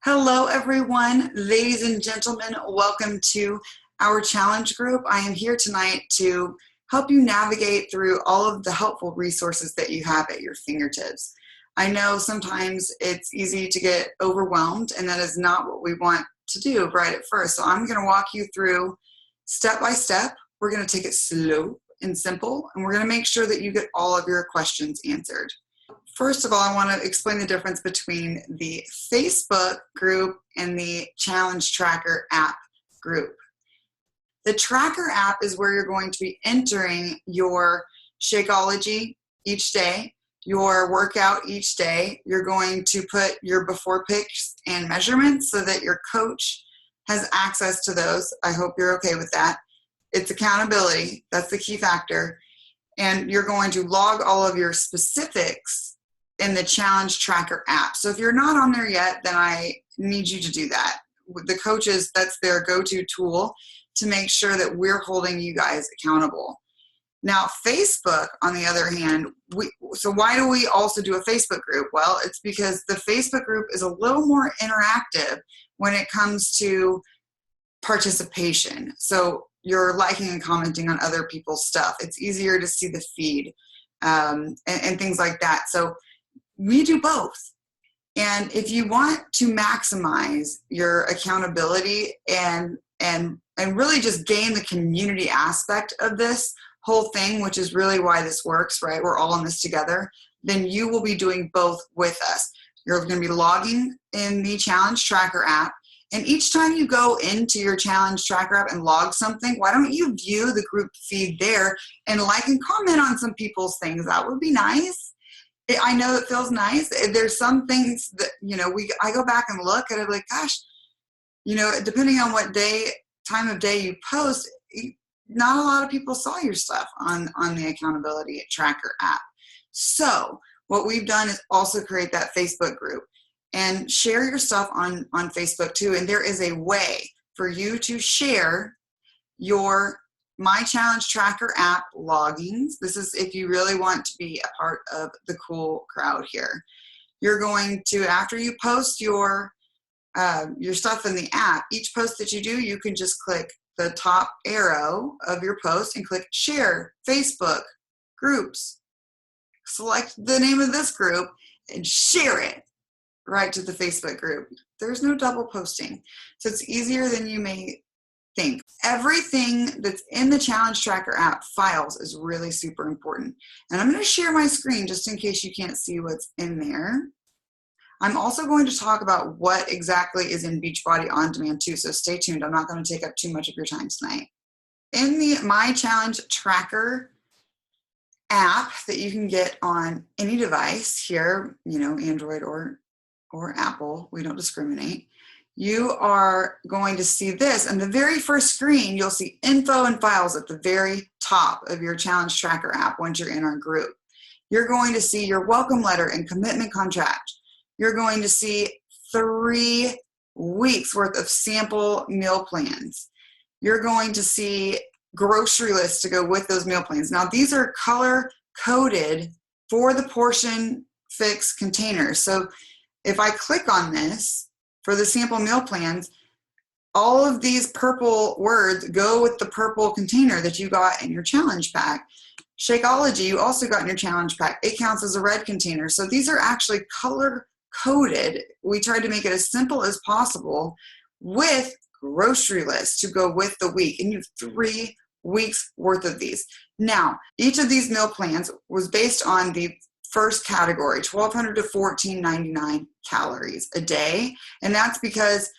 Hello, everyone. Ladies and gentlemen, welcome to our challenge group. I am here tonight to help you navigate through all of the helpful resources that you have at your fingertips. I know sometimes it's easy to get overwhelmed, and that is not what we want to do right at first. So I'm going to walk you through step by step. We're going to take it slow and simple, and we're going to make sure that you get all of your questions answered. First of all, I want to explain the difference between the Facebook group and the Challenge Tracker app group. The Tracker app is where you're going to be entering your Shakeology each day, your workout each day. You're going to put your before pics and measurements so that your coach has access to those. I hope you're okay with that. It's accountability. That's the key factor. And you're going to log all of your specifics in the Challenge Tracker app. So if you're not on there yet, then I need you to do that. The coaches, that's their go-to tool to make sure that we're holding you guys accountable. Now, Facebook, on the other hand, so why do we also do a Facebook group? Well, it's because the Facebook group is a little more interactive when it comes to participation. So you're liking and commenting on other people's stuff. It's easier to see the feed and things like that. So we do both. And if you want to maximize your accountability and really just gain the community aspect of this whole thing, which is really why this works, right? We're all in this together. Then you will be doing both with us. You're going to be logging in the Challenge Tracker app. And each time you go into your Challenge Tracker app and log something, why don't you view the group feed there and like and comment on some people's things? That would be nice. I know it feels nice. There's some things that, I go back and look at it like, gosh, depending on what time of day you post, not a lot of people saw your stuff on the Accountability Tracker app. So what we've done is also create that Facebook group and share your stuff on Facebook too. And there is a way for you to share your My Challenge Tracker app loggings. This is if you really want to be a part of the cool crowd here. You're going to, after you post your stuff in the app, each post that you do, you can just click the top arrow of your post and click Share Facebook Groups. Select the name of this group and share it right to the Facebook group. There's no double posting. So it's easier than you may think. Everything that's in the Challenge Tracker app files is really super important. And I'm going to share my screen just in case you can't see what's in there. I'm also going to talk about what exactly is in Beachbody On Demand too, so stay tuned. I'm not going to take up too much of your time tonight. In the My Challenge Tracker app that you can get on any device here, Android or Apple, we don't discriminate. You are going to see this. On the very first screen, you'll see info and files at the very top of your Challenge Tracker app once you're in our group. You're going to see your welcome letter and commitment contract. You're going to see 3 weeks worth of sample meal plans. You're going to see grocery lists to go with those meal plans. Now, these are color coded for the portion fix containers. So if I click on this, for the sample meal plans, all of these purple words go with the purple container that you got in your challenge pack. Shakeology, you also got in your challenge pack. It counts as a red container. So these are actually color coded. We tried to make it as simple as possible with grocery lists to go with the week. And you have 3 weeks worth of these. Now, each of these meal plans was based on the first category, 1,200 to 1,499 calories a day. And that's because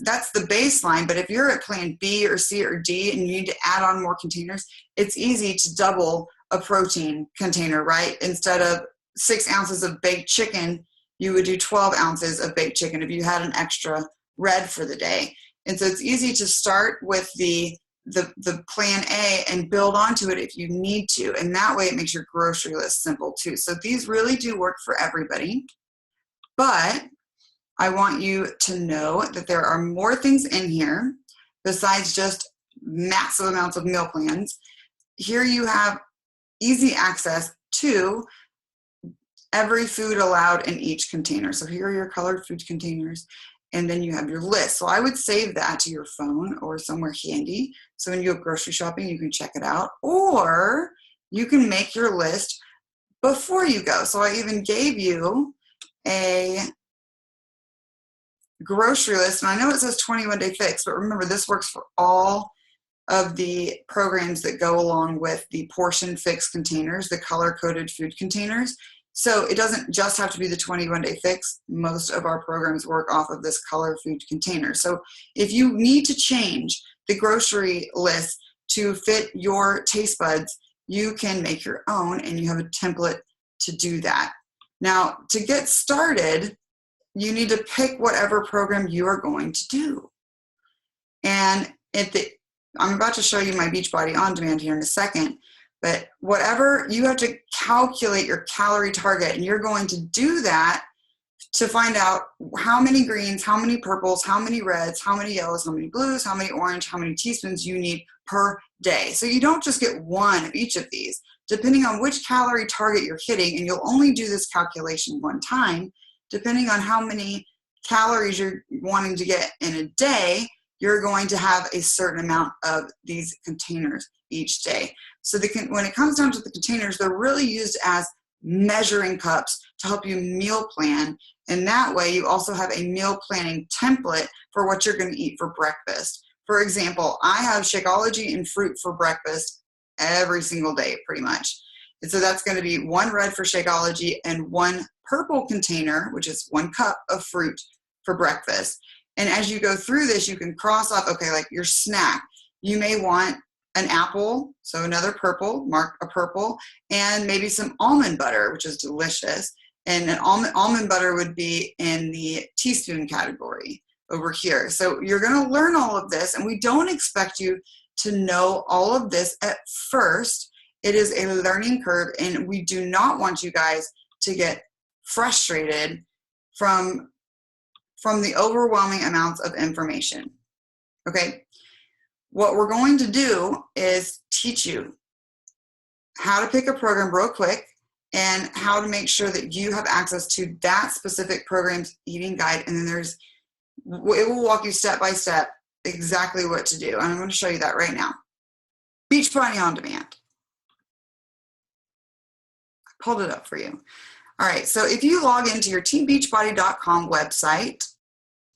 that's the baseline, but if you're at plan B or C or D and you need to add on more containers, it's easy to double a protein container, right? Instead of 6 ounces of baked chicken, you would do 12 ounces of baked chicken if you had an extra red for the day. And so it's easy to start with the plan A and build onto it if you need to. And that way it makes your grocery list simple too. So these really do work for everybody. But I want you to know that there are more things in here besides just massive amounts of meal plans. Here you have easy access to every food allowed in each container. So here are your colored food containers. and then you have your list. So I would save that to your phone or somewhere handy. So when you go grocery shopping, you can check it out, or you can make your list before you go. So I even gave you a grocery list, and I know it says 21-day fix, but remember, this works for all of the programs that go along with the portion fix containers, the color-coded food containers. So it doesn't just have to be the 21-day fix. Most of our programs work off of this color food container. So if you need to change the grocery list to fit your taste buds, you can make your own, and you have a template to do that. Now, to get started, you need to pick whatever program you are going to do. And I'm about to show you my Beachbody On Demand here in a second, but whatever, you have to calculate your calorie target, and you're going to do that to find out how many greens, how many purples, how many reds, how many yellows, how many blues, how many orange, how many teaspoons you need per day. So you don't just get one of each of these. Depending on which calorie target you're hitting, and you'll only do this calculation one time, depending on how many calories you're wanting to get in a day, you're going to have a certain amount of these containers each day. So when it comes down to the containers, they're really used as measuring cups to help you meal plan. And that way you also have a meal planning template for what you're going to eat for breakfast. For example, I have Shakeology and fruit for breakfast every single day, pretty much. And so that's going to be one red for Shakeology and one purple container, which is 1 cup of fruit for breakfast. And as you go through this, you can cross off, okay, like your snack. You may want an apple, so another purple, mark a purple, and maybe some almond butter, which is delicious. And an almond butter would be in the teaspoon category over here. So you're going to learn all of this, and we don't expect you to know all of this at first. It is a learning curve, and we do not want you guys to get frustrated from the overwhelming amounts of information. Okay? What we're going to do is teach you how to pick a program real quick and how to make sure that you have access to that specific program's eating guide. And then it will walk you step by step exactly what to do. And I'm going to show you that right now. Beachbody On Demand. I pulled it up for you. All right, so if you log into your teambeachbody.com website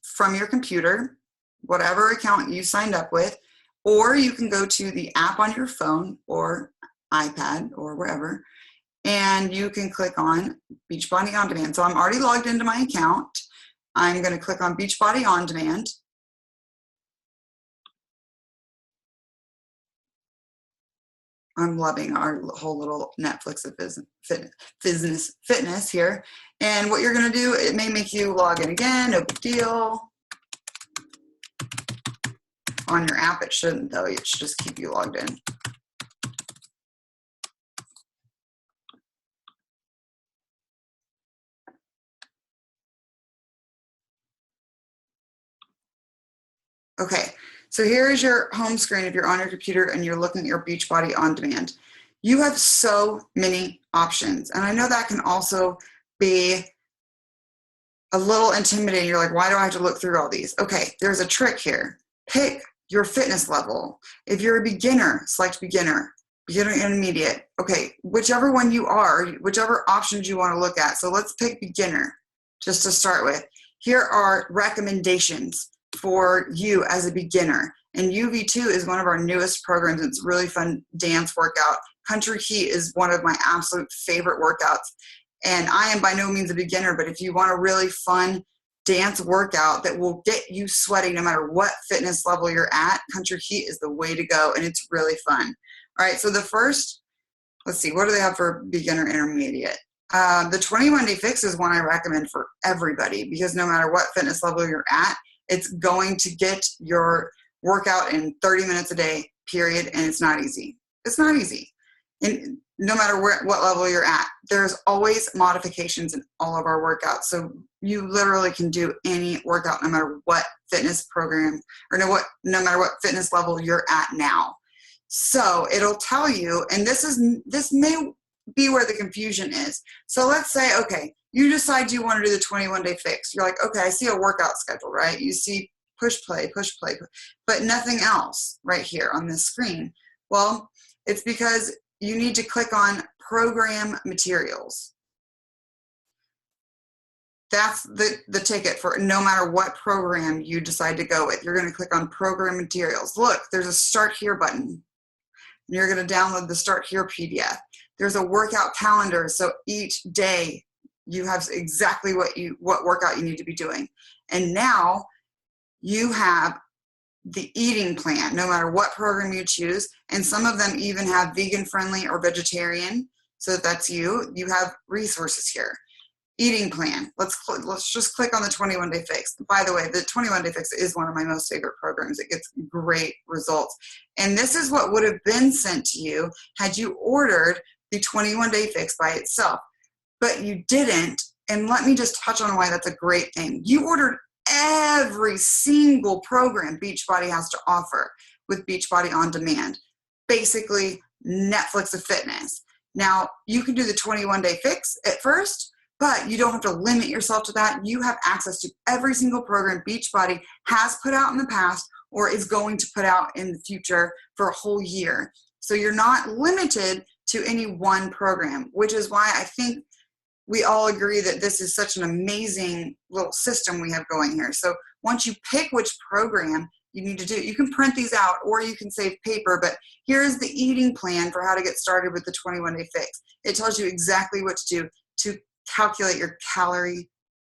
from your computer, whatever account you signed up with, or you can go to the app on your phone or iPad or wherever, and you can click on Beachbody On Demand. So I'm already logged into my account. I'm going to click on Beachbody On Demand. I'm loving our whole little Netflix of fitness here. And what you're going to do, it may make you log in again, no big deal. On your app, it shouldn't though. It should just keep you logged in. Okay, so here is your home screen if you're on your computer and you're looking at your Beachbody On Demand. You have so many options, and I know that can also be a little intimidating. You're like, why do I have to look through all these? Okay, there's a trick here. Pick your fitness level. If you're a beginner, select beginner, intermediate. Okay, whichever one you are, whichever options you want to look at. So let's pick beginner just to start with. Here are recommendations for you as a beginner. And UV2 is one of our newest programs. It's a really fun dance workout. Country Heat is one of my absolute favorite workouts. And I am by no means a beginner, but if you want a really fun dance workout that will get you sweating no matter what fitness level you're at, Country Heat is the way to go, and it's really fun. All right, so the first, let's see, what do they have for beginner intermediate? The 21-day fix is one I recommend for everybody, because no matter what fitness level you're at, it's going to get your workout in 30 minutes a day, period, and it's not easy. It's not easy. And no matter what level you're at, there's always modifications in all of our workouts. So you literally can do any workout no matter what fitness program or no matter what fitness level you're at now. So it'll tell you, and this may be where the confusion is. So let's say, okay, you decide you want to do the 21-day fix. You're like, okay, I see a workout schedule, right? You see push, play, but nothing else right here on this screen. Well, it's because you need to click on program materials. That's the ticket for no matter what program you decide to go with. You're going to click on program materials. Look, there's a start here button. You're going to download the start here PDF. There's a workout calendar. So each day you have exactly what workout you need to be doing. And now you have the eating plan, no matter what program you choose. And some of them even have vegan friendly or vegetarian. So if that's you, you have resources here. Eating plan. Let's just click on the 21-day fix. By the way, the 21-day fix is one of my most favorite programs. It gets great results. And this is what would have been sent to you had you ordered the 21-day fix by itself. But you didn't. And let me just touch on why that's a great thing. You ordered every single program Beachbody has to offer with Beachbody On Demand. Basically, Netflix of fitness. Now, you can do the 21-day fix at first, but you don't have to limit yourself to that. You have access to every single program Beachbody has put out in the past or is going to put out in the future for a whole year. So you're not limited to any one program, which is why I think we all agree that this is such an amazing little system we have going here. So once you pick which program you need to do, you can print these out or you can save paper, but here's the eating plan for how to get started with the 21-day fix. It tells you exactly what to do to calculate your calorie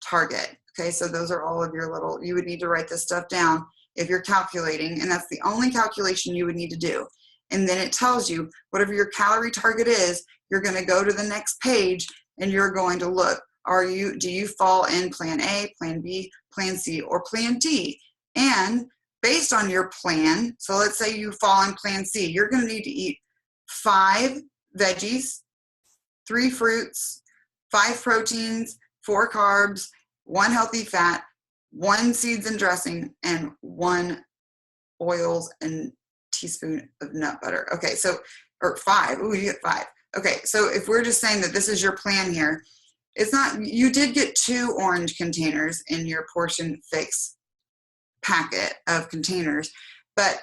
target. Okay, so those are all of your little, you would need to write this stuff down if you're calculating, and that's the only calculation you would need to do. And then it tells you whatever your calorie target is, you're going to go to the next page and you're going to look, do you fall in plan A, plan B, plan C, or plan D? And based on your plan, so let's say you fall in plan C, you're going to need to eat 5 veggies, 3 fruits, 5 proteins, 4 carbs, 1 healthy fat, 1 seeds and dressing, and 1 oils and teaspoon of nut butter. Okay, so, or 5. Ooh, you get 5. Okay, so if we're just saying that this is your plan here, it's not, you did get 2 orange containers in your portion fix packet of containers, but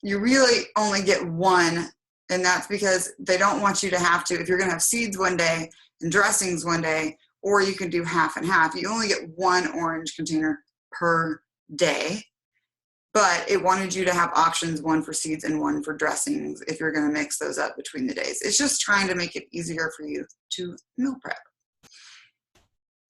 you really only get 1, and that's because they don't want you to have to, if you're going to have seeds one day and dressings one day, or you can do half and half. You only get 1 orange container per day, but it wanted you to have options, 1 for seeds and 1 for dressings if you're going to mix those up between the days. It's just trying to make it easier for you to meal prep.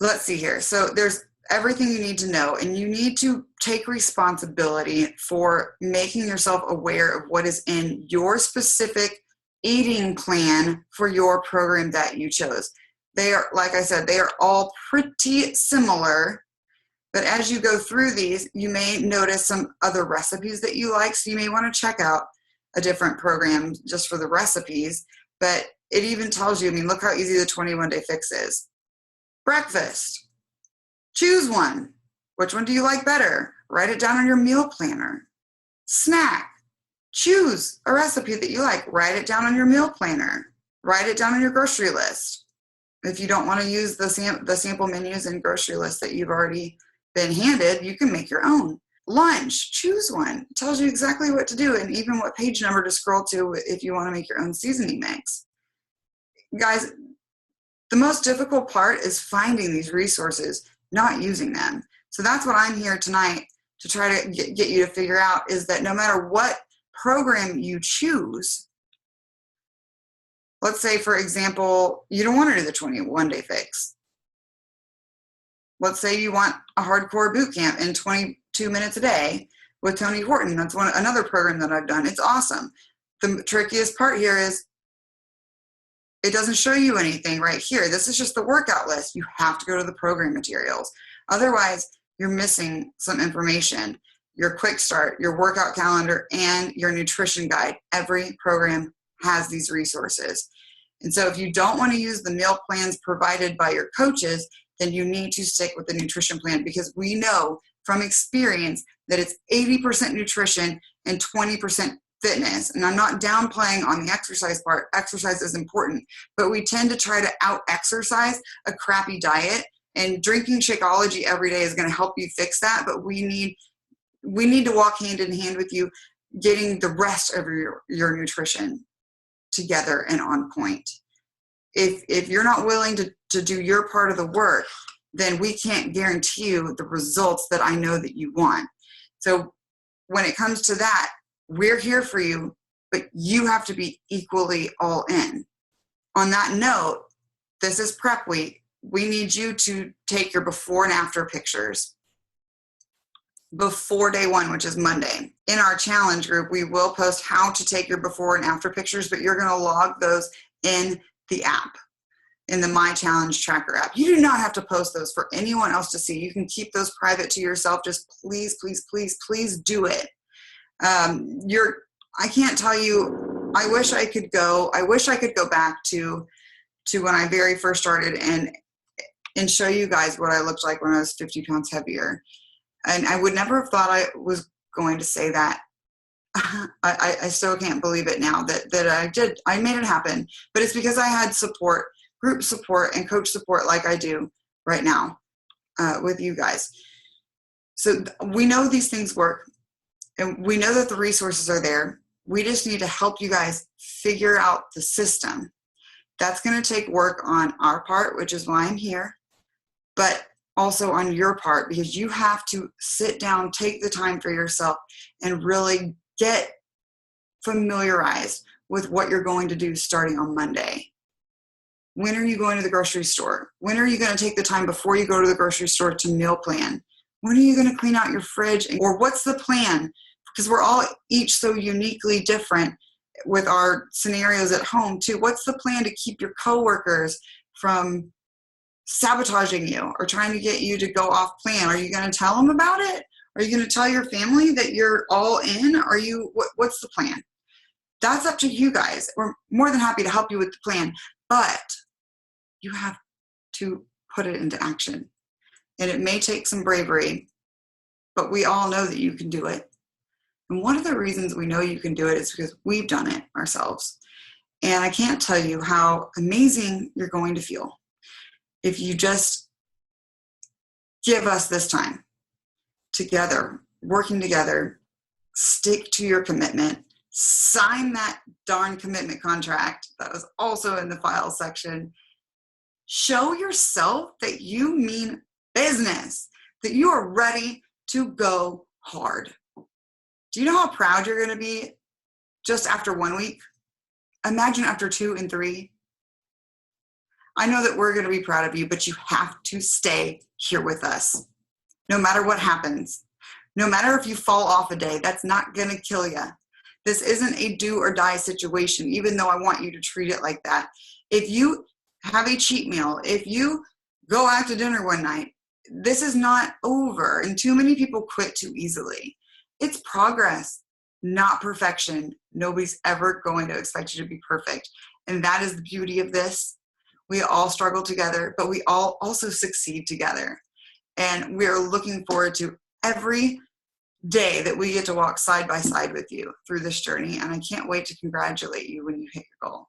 Let's see here. So there's everything you need to know, and you need to take responsibility for making yourself aware of what is in your specific eating plan for your program that you chose. They are, like I said, they are all pretty similar, but as you go through these, you may notice some other recipes that you like, so you may want to check out a different program just for the recipes, but it even tells you, I mean, look how easy the 21-day fix is. Breakfast. Choose one. Which one do you like better? Write it down on your meal planner. Snack. Choose a recipe that you like. Write it down on your meal planner. Write it down on your grocery list. If you don't want to use the sample menus and grocery lists that you've already been handed, you can make your own. Lunch. Choose one. It tells you exactly what to do and even what page number to scroll to if you want to make your own seasoning mix. Guys, the most difficult part is finding these resources, not using them. So that's what I'm here tonight to try to get you to figure out, is that no matter what program you choose, let's say, for example, you don't want to do the 21-day fix. Let's say you want a hardcore boot camp in 22 minutes a day with Tony Horton. That's another program that I've done. It's awesome. The trickiest part here is it doesn't show you anything right here. This is just the workout list. You have to go to the program materials. Otherwise, you're missing some information. Your quick start, your workout calendar, and your nutrition guide. Every program has these resources. And so if you don't want to use the meal plans provided by your coaches, then you need to stick with the nutrition plan, because we know from experience that it's 80% nutrition and 20% fitness. And I'm not downplaying on the exercise part. Exercise is important, but we tend to try to out-exercise a crappy diet, and drinking Shakeology every day is going to help you fix that. But we need to walk hand in hand with you, getting the rest of your nutrition together and on point. If you're not willing to do your part of the work, then we can't guarantee you the results that I know that you want. So when it comes to that, we're here for you, but you have to be equally all in. On that note, this is prep week. We need you to take your before and after pictures before day one, which is Monday. In our challenge group, we will post how to take your before and after pictures, but you're going to log those in the app, in the My Challenge Tracker app. You do not have to post those for anyone else to see. You can keep those private to yourself. Just please, please, please, please do it. I can't tell you, I wish I could go back to when I very first started and show you guys what I looked like when I was 50 pounds heavier. And I would never have thought I was going to say that. I still can't believe it now that I made it happen, but it's because I had support, group support and coach support like I do right now with you guys. So we know these things work, and we know that the resources are there. We just need to help you guys figure out the system. That's going to take work on our part, which is why I'm here, but also on your part, because you have to sit down, take the time for yourself, and really get familiarized with what you're going to do starting on Monday. When are you going to the grocery store? When are you going to take the time before you go to the grocery store to meal plan? When are you going to clean out your fridge? Or what's the plan? Because we're all each so uniquely different with our scenarios at home too. What's the plan to keep your coworkers from sabotaging you or trying to get you to go off plan? Are you going to tell them about it? Are you going to tell your family that you're all in? What's the plan? That's up to you guys. We're more than happy to help you with the plan, but you have to put it into action. And it may take some bravery, but we all know that you can do it. And one of the reasons we know you can do it is because we've done it ourselves. And I can't tell you how amazing you're going to feel if you just give us this time together, working together, stick to your commitment, sign that darn commitment contract that was also in the file section. Show yourself that you mean business, that you are ready to go hard. Do you know how proud you're going to be just after 1 week? Imagine after 2 and 3. I know that we're going to be proud of you, but you have to stay here with us. No matter what happens, no matter if you fall off a day, that's not going to kill you. This isn't a do or die situation, even though I want you to treat it like that. If you have a cheat meal, if you go out to dinner one night, this is not over. And too many people quit too easily. It's progress, not perfection. Nobody's ever going to expect you to be perfect. And that is the beauty of this. We all struggle together, but we all also succeed together. And we're looking forward to every day that we get to walk side by side with you through this journey. And I can't wait to congratulate you when you hit your goal.